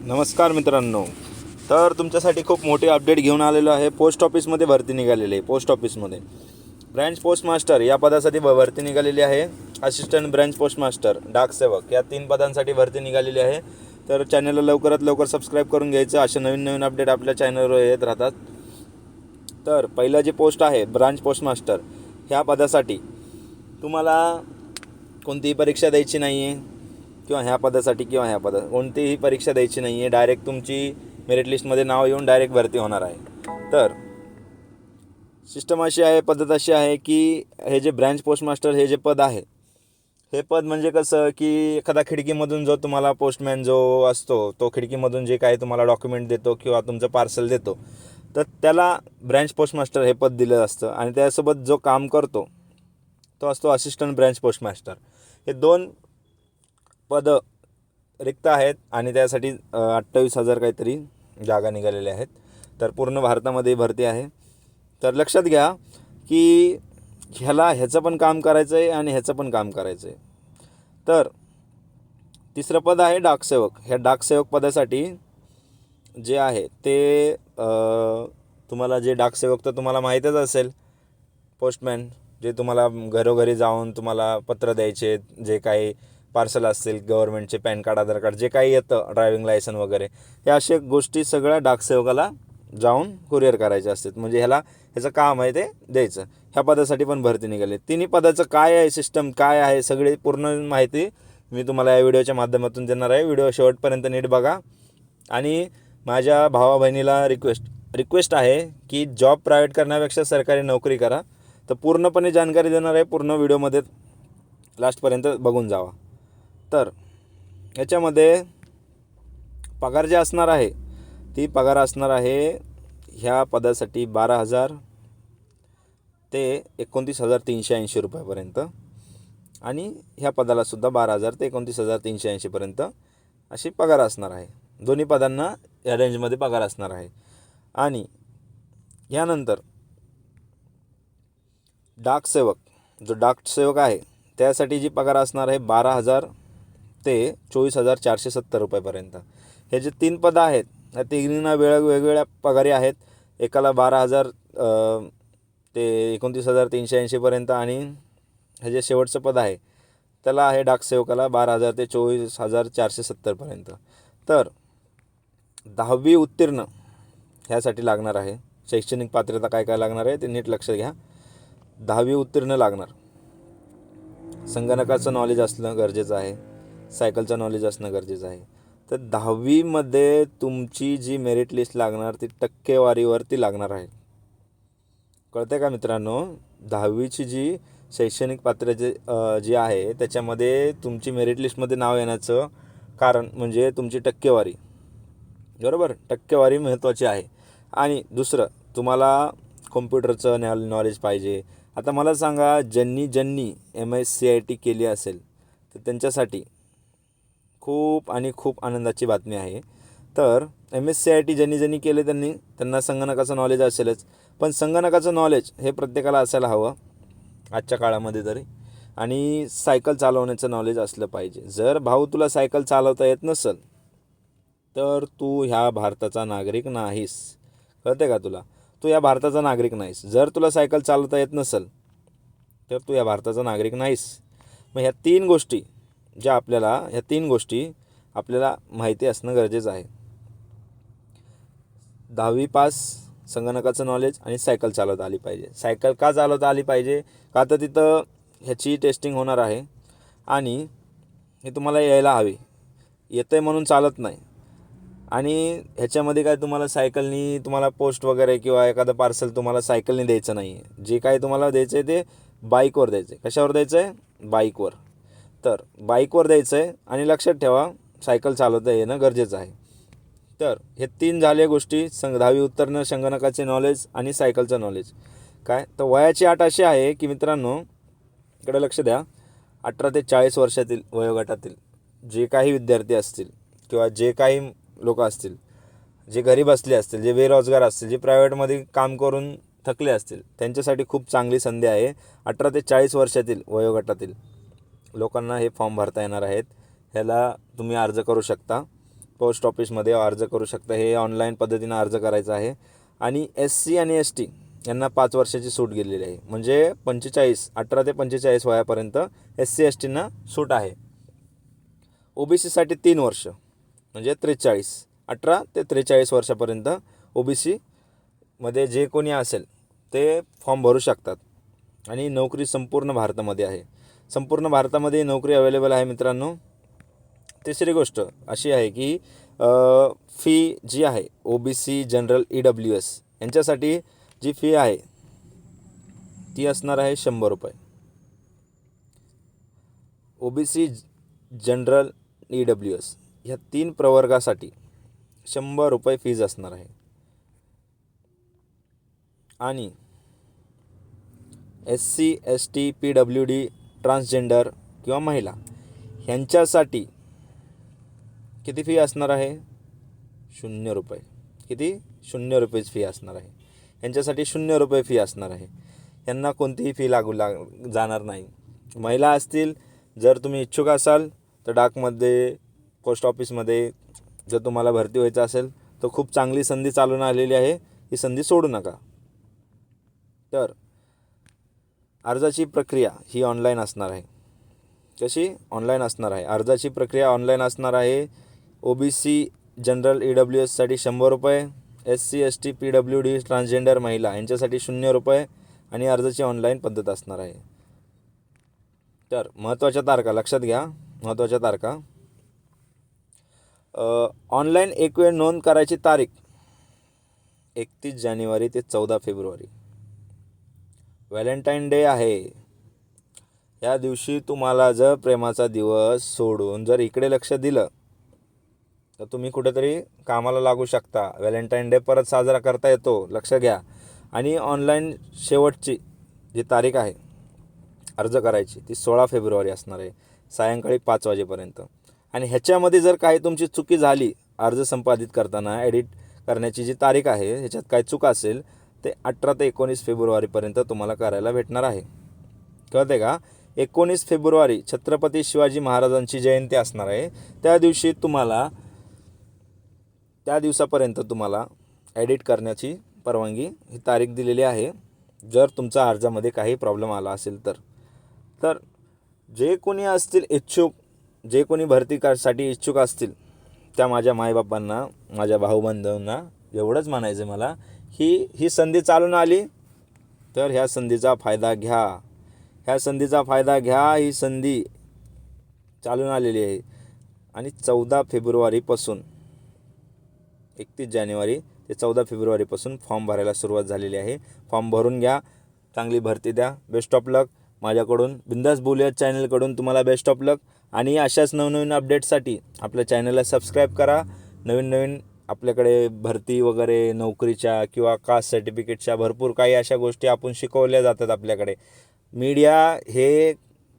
नमस्कार मित्रांनो. तर तुमच्यासाठी खूप मोठी अपडेट घेऊन आलेलो आहे. पोस्ट ऑफिसमध्ये भरती निघालेली आहे. पोस्ट ऑफिसमध्ये ब्रँच पोस्ट मास्टर या पदासाठी भरती निघालेली आहे. असिस्टंट ब्रँच पोस्ट मास्टर, डाक सेवक या 3 पदांसाठी भरती निघालेली आहे. तर चॅनलला लवकरात लवकर सबस्क्राईब करून घ्यायचं. अशा नवीन नवीन अपडेट आपल्या चॅनलवर येत राहतात. तर पहिलं जे पोस्ट आहे ब्रांच पोस्ट मास्टर, ह्या पदासाठी तुम्हाला कोणतीही परीक्षा द्यायची नाही आहे किंवा ह्या पदासाठी किंवा ह्या कोणतीही परीक्षा द्यायची नाही आहे. डायरेक्ट तुमची मेरिट लिस्टमध्ये नाव येऊन डायरेक्ट भरती होणार आहे. तर सिस्टम अशी आहे, पद्धत अशी आहे की हे जे ब्रँच पोस्ट मास्टर हे जे पद आहे, हे पद म्हणजे कसं की एखादा खिडकीमधून जो तुम्हाला पोस्टमॅन जो असतो तो खिडकीमधून जे काही तुम्हाला डॉक्युमेंट देतो किंवा तुमचं पार्सल देतो, तर त्याला ब्रँच पोस्ट मास्टर हे पद दिलं असतं. आणि त्यासोबत जो काम करतो तो असतो असिस्टंट ब्रँच पोस्ट मास्टर. हे 2 पद रिक्त आहेत आणि त्यासाठी 28,000 काहीतरी जागा निघालेल्या आहेत. तर पूर्ण भारतामध्ये भरती आहे. तर लक्षात घ्या की ह्याचं पण काम करायचं आहे आणि ह्याचं पण काम करायचं आहे. तर तिसरं पद आहे डाकसेवक. ह्या डाकसेवक पदासाठी जे आहे ते तुम्हाला जे डाकसेवक तर तुम्हाला माहीतच असेल, पोस्टमॅन जे तुम्हाला घरोघरी जाऊन तुम्हाला पत्र द्यायचे, जे काही पार्सल असतील गव्हर्नमेंटचे, पॅन कार्ड, आधार कार्ड, जे काही येतं, ड्रायव्हिंग लायसन वगैरे, ह्या अशा गोष्टी सगळ्या डाकसेवकाला जाऊन कुरिअर करायचे असतात. म्हणजे ह्याचं काम आहे ते द्यायचं. ह्या पदासाठी पण भरती निघाली. तिन्ही पदाचं काय आहे, सिस्टम काय आहे, सगळी पूर्ण माहिती मी तुम्हाला या व्हिडिओच्या माध्यमातून देणार आहे. व्हिडिओ शेवटपर्यंत नीट बघा. आणि माझ्या भावा बहिणीला रिक्वेस्ट आहे की जॉब प्रायव्हेट करण्यापेक्षा सरकारी नोकरी करा. तर पूर्णपणे जानकारी देणार आहे. पूर्ण व्हिडिओमध्ये लास्टपर्यंत बघून जावा. तर याच्यामध्ये पगार जे असणार आहे, ती पगार असणार आहे ह्या पदासाठी 12,000 ते 29,380 रुपयापर्यंत. आणि ह्या पदालासुद्धा 12,000 ते 29,380 पर्यंत अशी पगार असणार आहे. दोन्ही पदांना या रेंजमध्ये पगार असणार आहे. आणि यानंतर डाकसेवक, जो डाकसेवक आहे त्यासाठी जी पगार असणार आहे 12,000 ते 24,470 रुपयापर्यंत. हे जे 3 पदं आहेत या तिन्हींना वेगवेगळ्या पगारी आहेत. एकाला 12,000 ते 29,380 पर्यंत आणि हे जे शेवटचं पद आहे त्याला आहे डाकसेवकाला 12,000 ते 24,470 पर्यंत. तर 10वी उत्तीर्ण ह्यासाठी लागणार आहे. शैक्षणिक पात्रता काय काय लागणार आहे ते नीट लक्षात घ्या. 10वी उत्तीर्ण लागणार. संगणकाचं नॉलेज असणं गरजेचं आहे. सायकलचं नॉलेज असणं गरजेचं आहे. तर 10वीमध्ये तुमची जी मेरिट लिस्ट लागणार ती टक्केवारीवरती लागणार आहे. कळतं का मित्रांनो? 10वीची जी शैक्षणिक पात्रता जी आहे त्याच्यामध्ये तुमची मेरिट लिस्टमध्ये नाव येण्याचं कारण म्हणजे तुमची टक्केवारी. बरोबर, टक्केवारी महत्त्वाची आहे. आणि दुसरं, तुम्हाला कॉम्प्युटरचं नॉलेज पाहिजे. आता मला सांगा, ज्यांनी MSCIT केली असेल तर त्यांच्यासाठी खूप आणि खूप आनंदाची बातमी आहे. तर MSCIT ज्यांनी केले त्यांना संगणकाचं नॉलेज असेलच. पण संगणकाचं नॉलेज हे प्रत्येकाला असायला हवं आजच्या काळामध्ये तरी. आणि सायकल चालवण्याचं नॉलेज असलं पाहिजे. जर भाऊ तुला सायकल चालवता येत नसेल तर तू ह्या भारताचा नागरिक नाहीस. कळते का तुला? तू या भारताचा नागरिक नाहीस. जर तुला सायकल चालवता येत नसेल तर तू या भारताचा नागरिक नाहीस. मग ह्या 3 गोष्टी आपल्याला माहिती असणं गरजेचं आहे. 10वी पास, संगणकाचं नॉलेज आणि सायकल चालवता आली पाहिजे. सायकल का चालवता आली पाहिजे? का तर तिथं ह्याची टेस्टिंग होणार आहे आणि हे तुम्हाला यायला हवी. येतं आहे म्हणून चालत नाही. आणि ह्याच्यामध्ये काय तुम्हाला पोस्ट वगैरे किंवा एखादं पार्सल तुम्हाला सायकलने द्यायचं नाही आहे. जे काही तुम्हाला द्यायचं आहे ते बाईकवर द्यायचं आहे. कशावर द्यायचं आहे? बाईकवर. तर बाईकवर द्यायचं आहे. आणि लक्षात ठेवा, सायकल चालवता येणं गरजेचं आहे. तर हे 3 झाले गोष्टी. 10वी उत्तीर्ण, संगणकाचे नॉलेज आणि सायकलचं नॉलेज. काय तर वयाची अट अशी आहे की मित्रांनो, इकडे लक्ष द्या, 18 ते 40 वर्षातील वयोगटातील जे काही विद्यार्थी असतील किंवा जे काही लोक असतील, जे घरी बसले असतील, जे बेरोजगार असतील, जे प्रायव्हेटमध्ये काम करून थकले असतील, त्यांच्यासाठी खूप चांगली संधी आहे. 18 ते 40 वर्षातील वयोगटातील लोकांना हे फॉर्म भरता येणार आहेत. ह्याला तुम्ही अर्ज करू शकता. पोस्ट ऑफिसमध्ये अर्ज करू शकता. हे ऑनलाईन पद्धतीनं अर्ज करायचा आहे. आणि SC आणि ST यांना 5 वर्षाची सूट गेलेली आहे. म्हणजे 18 ते 45 वयापर्यंत SC STना सूट आहे. OBCसाठी 3 वर्ष म्हणजे 18 ते 43 वर्षापर्यंत OBCमध्ये जे कोणी असेल ते फॉर्म भरू शकतात. आणि नोकरी संपूर्ण भारतामध्ये आहे. संपूर्ण भारतामध्ये नोकरी अवेलेबल आहे मित्रांनो. तिसरी गोष्ट अशी आहे की फी जी आहे OBC जनरल EWS यांच्यासाठी जी फी आहे ती असणार आहे 100 रुपये. OBC जनरल EWS ह्या 3 प्रवर्गासाठी 100 रुपये फीज असणार आहे. आणि SC ST PWD ट्रान्सजेंडर किंवा महिला ह्यांच्यासाठी किती फी असणार आहे? 0 रुपये. किती? 0 रुपयेच फी असणार आहे. यांच्यासाठी 0 रुपये फी असणार आहे. यांना कोणतीही फी जाणार नाही. महिला असतील, जर तुम्ही इच्छुक असाल तर डाकमध्ये, पोस्ट ऑफिसमध्ये जर तुम्हाला भरती व्हायचं असेल तर खूप चांगली संधी चालून आलेली आहे. ही संधी सोडू नका. तर अर्जाची प्रक्रिया ही ऑनलाईन असणार आहे. कशी? ऑनलाईन असणार आहे. अर्जाची प्रक्रिया ऑनलाईन असणार आहे. OBC जनरल EWSसाठी 100 रुपये, SC ST PWD ट्रान्सजेंडर महिला यांच्यासाठी 0 रुपये आणि अर्जाची ऑनलाईन पद्धत असणार आहे. तर महत्त्वाच्या तारखा लक्षात घ्या. महत्त्वाच्या तारखा, ऑनलाईन एक वेळ नोंद करायची तारीख 31 जानेवारी ते 14 फेब्रुवारी. व्हॅलेंटाईन डे आहे. या दिवशी तुम्हाला जर प्रेमाचा दिवस सोडून जर इकडे लक्ष दिलं तर तुम्ही कुठेतरी कामाला लागू शकता. व्हॅलेंटाईन डे परत साजरा करता येतो, लक्ष घ्या. आणि ऑनलाईन शेवटची जी तारीख आहे अर्ज करायची ती 16 फेब्रुवारी असणार आहे, सायंकाळी 5 वाजेपर्यंत. आणि ह्याच्यामध्ये जर काही तुमची चुकी झाली, अर्ज संपादित करताना एडिट करण्याची जी तारीख आहे ह्याच्यात काही चूक असेल ते 18 ते 19 फेब्रुवारीपर्यंत तुम्हाला करायला भेटणार आहे. कळते का? 19 फेब्रुवारी छत्रपती शिवाजी महाराजांची जयंती असणार आहे. त्या दिवसापर्यंत तुम्हाला एडिट करण्याची परवानगी ही तारीख दिलेली आहे. जर तुमचा अर्जामध्ये काही प्रॉब्लेम आला असेल तर जे कोणी असतील इच्छुक, जे कोणी भरतीसाठी इच्छुक असतील त्या माझ्या मायबापांना, माझ्या भाऊबंधांना एवढंच म्हणायचं मला, ही संधी चालून आली तर ह्या संधीचा फायदा घ्या. ह्या संधीचा फायदा घ्या. ही संधी चालून आलेली आहे. आणि 14 फेब्रुवारीपासून 31 जानेवारी ते 14 फेब्रुवारीपासून फॉर्म भरायला सुरुवात झालेली आहे. फॉर्म भरून घ्या. चांगली भरती द्या. बेस्ट ऑफ लक. माझ्याकडून बिंदास बोलूया चॅनलकडून तुम्हाला बेस्ट ऑफ लक. आणि अशाच नवनवीन अपडेट्ससाठी आपल्या चॅनलला सबस्क्राईब करा. नवीन आपल्याकडे भरती वगैरे, नोकरीच्या किंवा कास्ट सर्टिफिकेटच्या भरपूर काही अशा गोष्टी आपण शिकवल्या जातात आपल्याकडे. मीडिया हे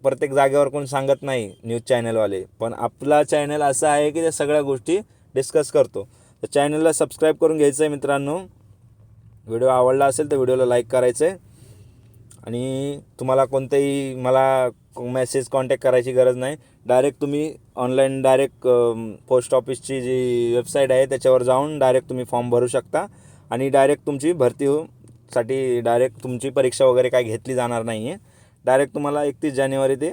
प्रत्येक जागेवर कोण सांगत नाही, न्यूज चॅनलवाले. पण आपला चॅनल असा आहे की त्या सगळ्या गोष्टी डिस्कस करतो. तर चॅनलला सबस्क्राईब करून घ्यायचं आहे मित्रांनो. व्हिडिओ आवडला असेल तर व्हिडिओला लाईक करायचं आहे. आणि तुम्हाला कोणतेही मला मेसेज कॉन्टॅक्ट करायची गरज नाही. डायरेक्ट तुम्ही ऑनलाईन पोस्ट ऑफिसची जी वेबसाईट आहे त्याच्यावर जाऊन डायरेक्ट तुम्ही फॉर्म भरू शकता. आणि डायरेक्ट तुमची भरतीसाठी डायरेक्ट तुमची परीक्षा वगैरे काय घेतली जाणार नाही आहे. डायरेक्ट तुम्हाला 31 जानेवारी ते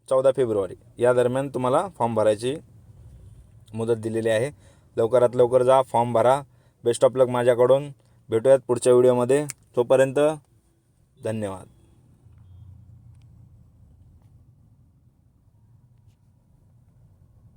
14 फेब्रुवारी या दरम्यान तुम्हाला फॉर्म भरायची मुदत दिलेली आहे. लवकरात लवकर जा, फॉर्म भरा. बेस्ट ऑफ लक माझ्याकडून. भेटूयात पुढच्या व्हिडिओमध्ये. तोपर्यंत धन्यवाद.